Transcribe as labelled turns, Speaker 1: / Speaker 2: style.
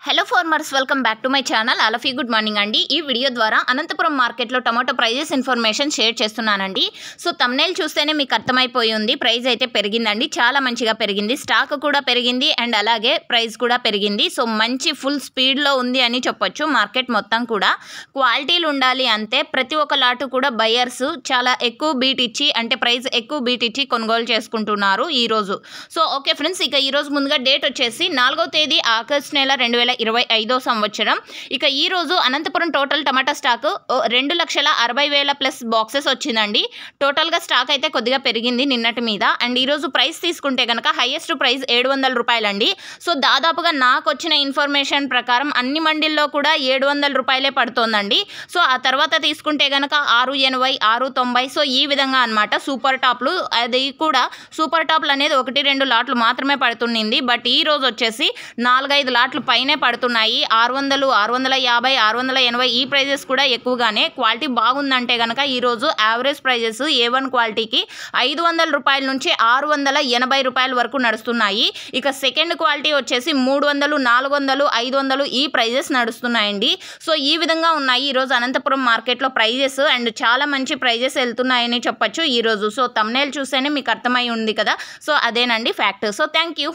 Speaker 1: Hello farmers, welcome back to my channel. All of you good morning అండి. ఈ video ద్వారా అనంతపురం మార్కెట్లో tomato prices information share చేస్తున్నానండి. So thumbnail చూస్తేనే మీకు అర్థమైపోయి ఉంది, ప్రైస్ అయితే పెరిగిందండి, చాలా మంచిగా పెరిగింది, స్టాక్ కూడా పెరిగింది అండ్ అలాగే ప్రైస్ కూడా పెరిగింది. సో మంచి ఫుల్ స్పీడ్లో ఉంది అని చెప్పొచ్చు. మార్కెట్ మొత్తం కూడా క్వాలిటీలు ఉండాలి అంతే. ప్రతి ఒక్క లాటు కూడా బయర్స్ చాలా ఎక్కువ బీట్ ఇచ్చి, అంటే ప్రైస్ ఎక్కువ బీట్ ఇచ్చి కొనుగోలు చేసుకుంటున్నారు ఈరోజు. సో ఓకే ఫ్రెండ్స్, ఇక ఈరోజు ముందుగా డేట్ వచ్చేసి 4వ తేదీ ఆగస్టు నెల 2025 సంవత్సరం. ఇక ఈ రోజు అనంతపురం టోటల్ టమాటా స్టాక్ 2,60,000 ప్లస్ బాక్సెస్ వచ్చిందండి. టోటల్గా స్టాక్ అయితే కొద్దిగా పెరిగింది నిన్నటి మీద. అండ్ ఈరోజు ప్రైస్ తీసుకుంటే కనుక హైయెస్ట్ ప్రైస్ 700 రూపాయలండి. సో దాదాపుగా నాకు వచ్చిన ఇన్ఫర్మేషన్ ప్రకారం అన్ని మండీల్లో కూడా 700 రూపాయలే పడుతోందండి. సో ఆ తర్వాత తీసుకుంటే కనుక 680, 690, సో ఈ విధంగా అనమాట. సూపర్ టాప్లు, అది కూడా సూపర్ టాప్లు అనేది 1-2 లాట్లు మాత్రమే పడుతుంది. బట్ ఈ రోజు వచ్చేసి 4-5 లాట్లు పైనే పడుతున్నాయి. 600, 650, 680 ఈ ప్రైజెస్ కూడా ఎక్కువగానే. క్వాలిటీ బాగుందంటే కనుక ఈరోజు యావరేజ్ ప్రైజెస్ A1 క్వాలిటీకి 500 రూపాయల నుంచి 680 రూపాయల వరకు నడుస్తున్నాయి. ఇక సెకండ్ క్వాలిటీ వచ్చేసి 300, 400, 500 ఈ ప్రైజెస్ నడుస్తున్నాయండి. సో ఈ విధంగా ఉన్నాయి ఈరోజు అనంతపురం మార్కెట్లో ప్రైజెస్. అండ్ చాలా మంచి ప్రైజెస్ వెళ్తున్నాయని చెప్పొచ్చు ఈరోజు. సో థంబ్నెయిల్ చూస్తేనే మీకు అర్థమై ఉంది కదా. సో అదేనండి ఫ్యాక్ట్. So thank you.